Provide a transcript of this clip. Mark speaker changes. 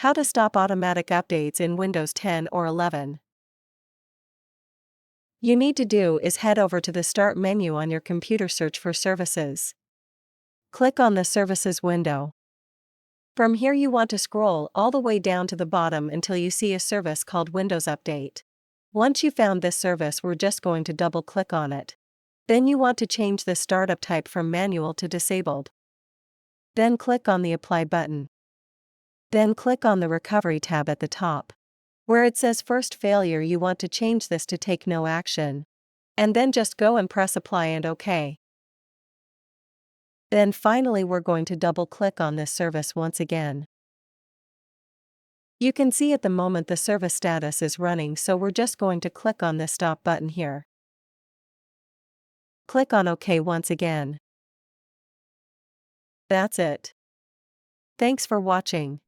Speaker 1: How to stop automatic updates in Windows 10 or 11. You need to do is head over to the Start menu on your computer, search for Services. Click on the Services window. From here you want to scroll all the way down to the bottom until you see a service called Windows Update. Once you found this service, we're just going to double click on it. Then you want to change the startup type from manual to disabled. Then click on the Apply button. Then click on the Recovery tab at the top. Where it says First Failure, you want to change this to Take No Action. And then just go and press Apply and OK. Then finally we're going to double click on this service once again. You can see at the moment the service status is running, so we're just going to click on this Stop button here. Click on OK once again. That's it. Thanks for watching.